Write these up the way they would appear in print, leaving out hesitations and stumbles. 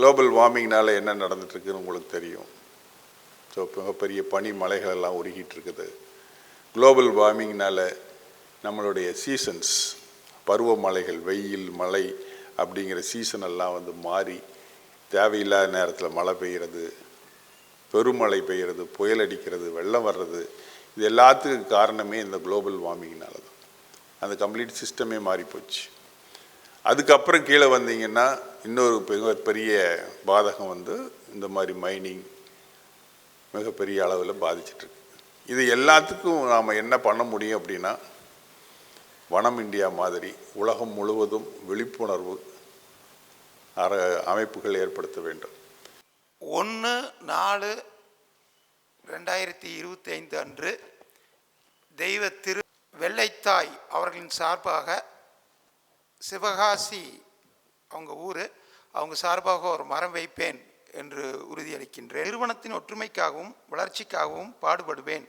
Global வார்மிங்னால் என்ன நடந்துகிட்ருக்குன்னு உங்களுக்கு தெரியும். ஸோ மிகப்பெரிய பனி மலைகள் எல்லாம் உருகிட்டு இருக்குது. குளோபல் வார்மிங்னால் நம்மளுடைய சீசன்ஸ், பருவமழைகள், வெயில், மழை அப்படிங்கிற சீசனெல்லாம் வந்து மாறி தேவையில்லாத நேரத்தில் மழை பெய்கிறது, பெருமழை பெய்கிறது, புயல் அடிக்கிறது, வெள்ளம் வர்றது, இது எல்லாத்துக்கும் காரணமே இந்த குளோபல் வார்மிங்னால தான். அந்த கம்ப்ளீட் சிஸ்டமே மாறிப்போச்சு. அதுக்கப்புறம் கீழே வந்தீங்கன்னா இன்னொரு மிகப்பெரிய பாதகம் வந்து இந்த மாதிரி மைனிங் மிகப்பெரிய அளவில் பாதிச்சிட்ருக்கு. இது எல்லாத்துக்கும் நாம் என்ன பண்ண முடியும் அப்படின்னா, வனம் இந்தியா மாதிரி உலகம் முழுவதும் விழிப்புணர்வு அமைப்புகள் ஏற்படுத்த வேண்டும். 1/4/2025 அன்று தெய்வ திரு வெள்ளைத்தாய் அவர்களின் சார்பாக சிவகாசி அவங்க ஊர், அவங்க சார்பாக ஒரு மரம் வைப்பேன் என்று உறுதியளிக்கின்றேன். நிறுவனத்தின் ஒற்றுமைக்காகவும் வளர்ச்சிக்காகவும் பாடுபடுவேன்.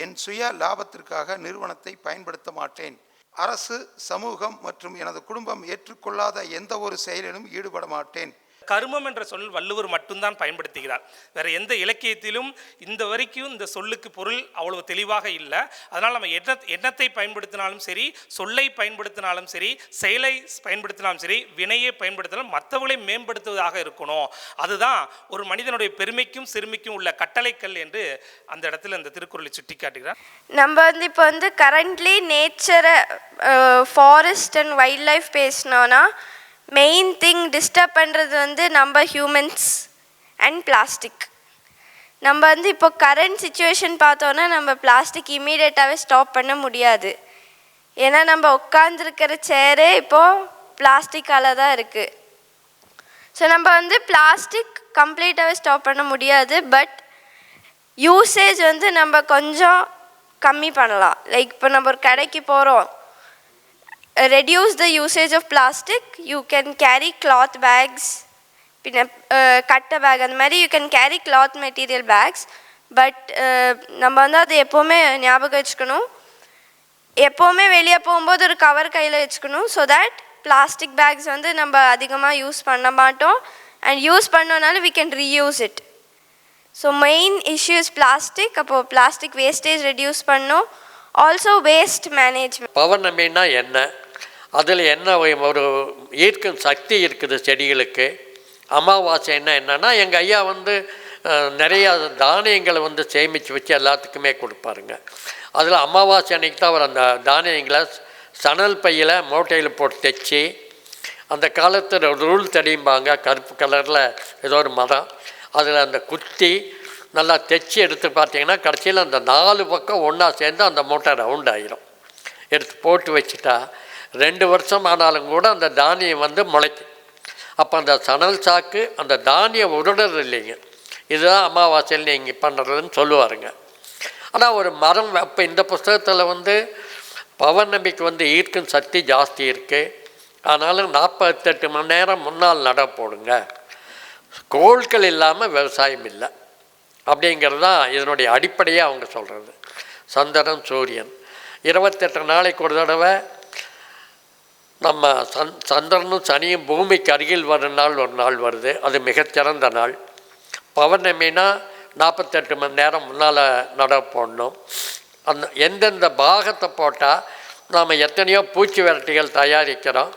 என் சுய லாபத்திற்காக நிறுவனத்தை பயன்படுத்த மாட்டேன். அரசு, சமூகம் மற்றும் எனது குடும்பம் ஏற்றுக்கொள்ளாத எந்த ஒரு செயலிலும் ஈடுபட மாட்டேன். கருமம் என்ற சொல் வள்ளுவர் மட்டும்தான் பயன்படுத்துகிறார். வேற எந்த இலக்கியத்திலும் இந்த வரைக்கும் இந்த சொல்லுக்கு பொருள் அவ்வளவு தெளிவாக இல்லை. அதனால் நம்ம எண்ணத்தை பயன்படுத்தினாலும் சரி, சொல்லை பயன்படுத்தினாலும் சரி, செயலை பயன்படுத்தினாலும் சரி, வினையை பயன்படுத்தினாலும் மற்றவர்களை மேம்படுத்துவதாக இருக்கணும். அதுதான் ஒரு மனிதனுடைய பெருமைக்கும் சிறுமைக்கும் உள்ள கட்டளைக்கல் என்று அந்த இடத்துல இந்த திருக்குறளை சுட்டி காட்டுகிறார். நம்ம வந்து இப்போ வந்து கரண்ட்லி நேச்சரை, ஃபாரஸ்ட் அண்ட் வைல்ட் லைஃப் பேசினோன்னா மெயின் திங் டிஸ்டர்ப் பண்ணுறது வந்து நம்ம ஹியூமன்ஸ் அண்ட் பிளாஸ்டிக். நம்ம வந்து இப்போ கரண்ட் சுச்சுவேஷன் பார்த்தோன்னா நம்ம பிளாஸ்டிக் இமீடியட்டாகவே ஸ்டாப் பண்ண முடியாது. ஏன்னா நம்ம உட்காந்துருக்கிற சேரே இப்போது பிளாஸ்டிக்கால் தான் இருக்குது. ஸோ நம்ம வந்து பிளாஸ்டிக் கம்ப்ளீட்டாகவே ஸ்டாப் பண்ண முடியாது. பட் யூசேஜ் வந்து நம்ம கொஞ்சம் கம்மி பண்ணலாம். லைக் இப்போ நம்ம ஒரு கடைக்கு போகிறோம், reduce the usage of plastic. You can carry cloth bags, பின்ன கட்ட பேக், அந்த மாதிரி you can carry cloth material bags. But நம்ம வந்து அதை எப்போவுமே ஞாபகம் வச்சுக்கணும். எப்போவுமே வெளியே போகும்போது ஒரு கவர் கையில் வச்சுக்கணும். ஸோ தட் பிளாஸ்டிக் பேக்ஸ் வந்து நம்ம அதிகமாக யூஸ் பண்ண மாட்டோம். அண்ட் யூஸ் பண்ணோனாலும் we can reuse it. So main issue is plastic. அப்போது பிளாஸ்டிக் வேஸ்டேஜ் ரெடியூஸ் பண்ணணும். Also waste management. பௌர்ணமின்னா என்ன, அதில் என்ன ஒரு ஈர்க்கும் சக்தி இருக்குது செடிகளுக்கு. அமாவாசைன்னா என்னென்னா, எங்கள் ஐயா வந்து நிறையா தானியங்களை வந்து சேமித்து வச்சு எல்லாத்துக்குமே கொடுப்பாருங்க. அதில் அமாவாசை அன்றைக்கி தான் அவர் அந்த தானியங்களை சணல் பையில் மூட்டையில் போட்டு தைச்சி, அந்த காலத்தில் ரூல் தடியும்பாங்க, கருப்பு கலரில் ஏதோ ஒரு மரம், அதில் அந்த குத்தி நல்லா தைச்சி எடுத்து பார்த்தீங்கன்னா கடைசியில் அந்த 4 பக்கம் ஒன்றா சேர்ந்து அந்த மூட்டை ரவுண்ட் ஆகிரும். எடுத்து போட்டு வச்சுட்டா 2 வருஷம் ஆனாலும் கூட அந்த தானியம் வந்து முளைக்கும். அப்போ அந்த சணல் சாக்கு அந்த தானியம் உருடுறது இல்லைங்க. இதுதான் அமாவாசையில் நீங்கள் பண்ணுறதுன்னு சொல்லுவாருங்க. ஆனால் ஒரு மரம் அப்போ இந்த புஸ்தகத்தில் வந்து பௌர்ணமிக்கு வந்து ஈர்க்கும் சக்தி ஜாஸ்தி இருக்குது. ஆனாலும் 48 மணி நேரம் முன்னால் நட போடுங்க. கோள்கள் இல்லாமல் விவசாயம் இல்லை அப்படிங்கிறது தான் இதனுடைய அடிப்படையாக அவங்க சொல்கிறது. சந்திரன், சூரியன் 28 நாளைக்கு ஒரு தடவை நம்ம சந்திரனும் சனியும் பூமிக்கு அருகில் வரும் நாள் ஒரு நாள் வருது. அது மிகச்சிறந்த நாள். பௌர்ணமினா 48 மணி நேரம் முன்னால் நட போடணும். அந்த எந்தெந்த பாகத்தை போட்டால் நாம் எத்தனையோ பூச்சி விரட்டிகள் தயாரிக்கிறோம்.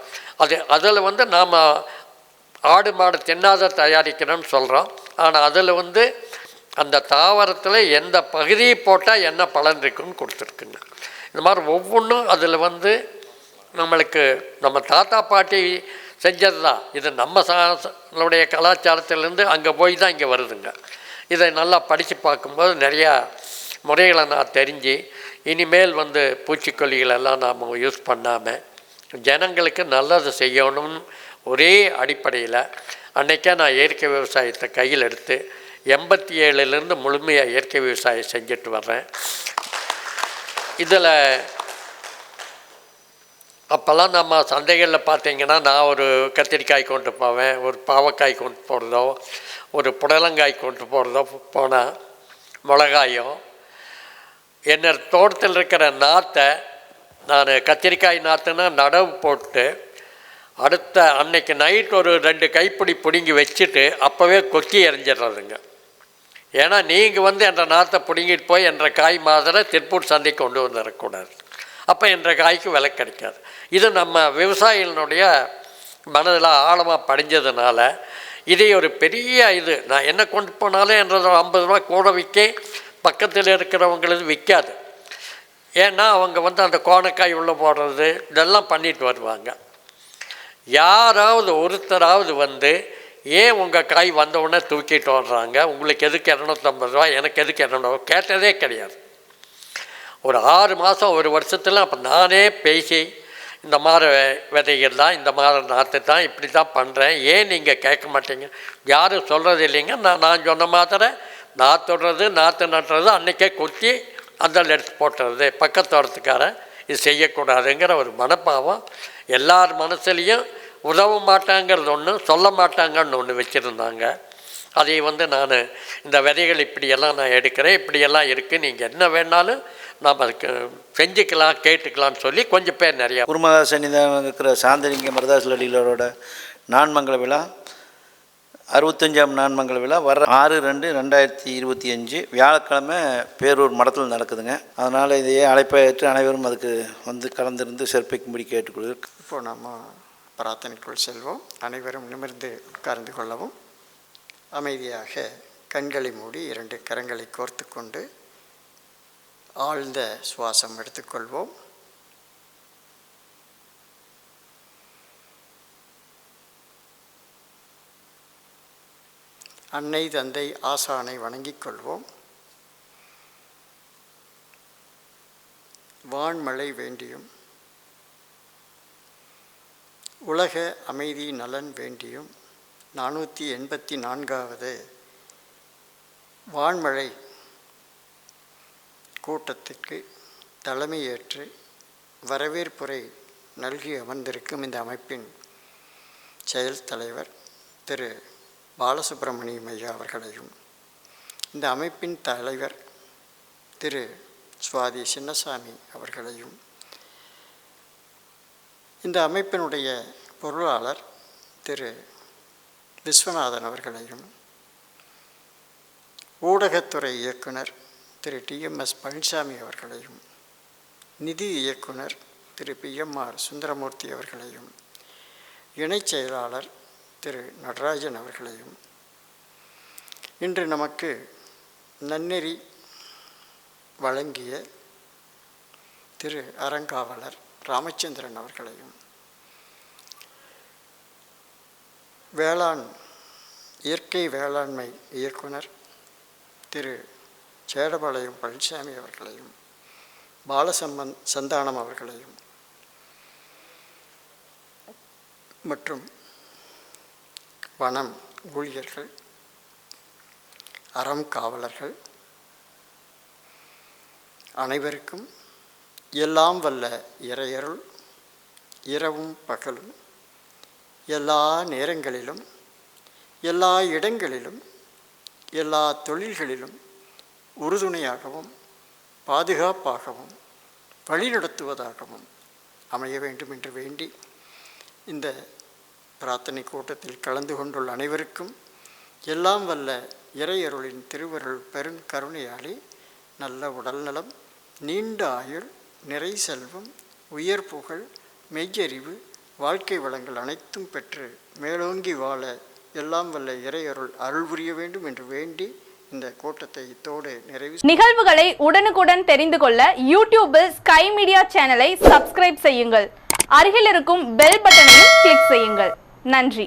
அதில் வந்து நாம் ஆடு மாடு தின்னாத தயாரிக்கிறோன்னு சொல்கிறோம். ஆனால் அதில் வந்து அந்த தாவரத்தில் எந்த பகுதியை போட்டால் என்ன பலன் இருக்குன்னு கொடுத்துருக்குங்க. இந்த மாதிரி ஒவ்வொன்றும் அதில் வந்து நம்மளுக்கு நம்ம தாத்தா பாட்டி செஞ்சது தான். இது நம்மளுடைய கலாச்சாரத்திலேருந்து அங்கே போய் தான் இங்கே வருதுங்க. இதை நல்லா படித்து பார்க்கும்போது நிறையா முறைகளை நான் தெரிஞ்சு இனிமேல் வந்து பூச்சிக்கொல்லிகளெல்லாம் நாம் யூஸ் பண்ணாமல் ஜனங்களுக்கு நல்லது செய்யணும்னு ஒரே அடிப்படையில் அன்றைக்கே நான் இயற்கை விவசாயத்தை கையில் எடுத்து 87லேருந்து முழுமையாக இயற்கை விவசாயம் செஞ்சுட்டு வர்றேன். இதில் அப்போல்லாம் நம்ம சந்தைகளில் பார்த்திங்கன்னா நான் ஒரு கத்திரிக்காய் கொண்டு போவேன், ஒரு பாவக்காய் கொண்டு போகிறதோ, ஒரு புடலங்காய் கொண்டு போகிறதோ போனால் மிளகாயோ என்னோட தோட்டத்தில் இருக்கிற நாற்றை நான் கத்திரிக்காய் நாற்றுனா நடவு போட்டு அடுத்த அன்னைக்கு நைட் ஒரு 2 கைப்பிடி பிடுங்கி வச்சுட்டு அப்போவே கொக்கி எறிஞ்சிடுறதுங்க. ஏன்னா நீங்கள் வந்து என்ற நாற்றை பிடுங்கிட்டு போய் என்ற காய் மாதிரி திருப்பூர் சந்தைக்கு கொண்டு வந்துடக்கூடாது. அப்போ என்ற காய்க்கு விலை கிடைக்காது. இது நம்ம விவசாயிகளுடைய மனதில் ஆழமாக படிஞ்சதுனால இதே ஒரு பெரிய இது. நான் என்ன கொண்டு போனாலும் என்றது 50 ரூபா கூட விற்க, பக்கத்தில் இருக்கிறவங்களுக்கு விற்காது. ஏன்னா அவங்க வந்து அந்த கோணக்காய் உள்ளே போடுறது இதெல்லாம் பண்ணிட்டு வருவாங்க. யாராவது ஒருத்தராவது வந்து ஏன் உங்கள் காய் வந்தவுடனே தூக்கிட்டு வர்றாங்க, உங்களுக்கு எதுக்கு 250 ரூபா, எனக்கு எதுக்கு 200 கேட்டதே கிடையாது. ஒரு 6 மாதம் 1 வருஷத்தில் அப்போ நானே பேசி இந்த மாதிரி விதைகள் தான், இந்த மாதிரி நாற்று தான், இப்படி தான் பண்ணுறேன், ஏன் நீங்கள் கேட்க மாட்டீங்க, யாரும் சொல்கிறது இல்லைங்க. நான் சொன்ன மாதிரி நாற்றுடுறது நாற்று நட்டுறது அன்றைக்கே கொத்தி அந்த எடுத்து போட்டுறது, பக்கத்தோட்டத்துக்காரன் இது செய்யக்கூடாதுங்கிற ஒரு மனப்பாவம் எல்லார் மனசுலேயும். உதவ மாட்டாங்கிறது ஒன்று, சொல்ல மாட்டாங்கன்னு ஒன்று வச்சுருந்தாங்க. அதை வந்து நான் இந்த விதைகள் இப்படியெல்லாம் நான் எடுக்கிறேன், இப்படியெல்லாம் இருக்குது, நீங்கள் என்ன வேணாலும் நாம் அதுக்கு செஞ்சுக்கலாம் கேட்டுக்கலாம்னு சொல்லி கொஞ்சம் பேர் நிறையா. குருமகா சன்னிதானம் இருக்கிற சாந்தலிங்க மருதாஸ் லலிலரோட நான்மங்கல விழா 65ஆம் நான்மங்கல விழா வர 6/2/2025 வியாழக்கிழமை பேரூர் மடத்தில் நடக்குதுங்க. அதனால் இதையே அழைப்பை ஏற்று அனைவரும் அதுக்கு வந்து கலந்திருந்து சிறப்பிக்கும்படி கேட்டுக்கொள்கிறேன். இப்போ நம்ம பிரார்த்தனைக்குள் செல்வோம். அனைவரும் நிமிர்ந்து உட்கார்ந்து கொள்ளவும். அமைதியாக கண்களை மூடி 2 கரங்களை கோர்த்து கொண்டு ஆழ்ந்த சுவாசம் எடுத்துக்கொள்வோம். அன்னை தந்தை ஆசானை வணங்கிக் கொள்வோம். வான்மழை வேண்டியும் உலக அமைதி நலன் வேண்டியும் 484வது வான்மழை கூட்டத்திற்கு தலைமையேற்று வரவேற்புரை நல்கி அமர்ந்திருக்கும் இந்த அமைப்பின் செயல் தலைவர் திரு பாலசுப்ரமணியம் ஐயா அவர்களையும், இந்த அமைப்பின் தலைவர் திரு சுவாதி சின்னசாமி அவர்களையும், இந்த அமைப்பினுடைய பொருளாளர் திரு விஸ்வநாதன் அவர்களையும், ஊடகத்துறை இயக்குனர் திரு டிஎம்எஸ் பழனிசாமி அவர்களையும், நிதி இயக்குனர் திரு பிஎம்ஆர் சுந்தரமூர்த்தி அவர்களையும், இணைச் செயலாளர் திரு நடராஜன் அவர்களையும், இன்று நமக்கு நன்னெறி வழங்கிய திரு அறங்காவலர் ராமச்சந்திரன் அவர்களையும், இயற்கை வேளாண்மை இயக்குனர் திரு சேடபாளையம் பழனிசாமி அவர்களையும், சந்தானம் அவர்களையும் மற்றும் வனம் ஊழியர்கள், அறம் காவலர்கள் அனைவருக்கும் எல்லாம் வல்ல இறையருள் இரவும் பகலும் எல்லா நேரங்களிலும் எல்லா இடங்களிலும் எல்லா தொழில்களிலும் உறுதுணையாகவும் பாதுகாப்பாகவும் வழிநடத்துவதாகவும் அமைய வேண்டும் என்று வேண்டி இந்த பிரார்த்தனை கூட்டத்தில் கலந்து கொண்டுள்ள அனைவருக்கும் எல்லாம் வல்ல இறையருளின் திருவருள் பெருங்கருணையாலே நல்ல உடல்நலம், நீண்ட ஆயுள், நிறை செல்வம், உயர் புகழ், மெய்யறிவு, வாழ்க்கை வளங்கள் அனைத்தும் பெற்று மேலோங்கி வாழ எல்லாம் வல்ல இறையருள் அருள் புரிய வேண்டும் என்று வேண்டி இந்த கூட்டத்தை இத்தோடு நிறைவு. நிகழ்வுகளை உடனுக்குடன் தெரிந்து கொள்ள யூடியூபில் ஸ்கை மீடியா சேனலை சப்ஸ்கிரைப் செய்யுங்கள். அருகில் இருக்கும் பெல் பட்டனையும் கிளிக் செய்யுங்கள். நன்றி.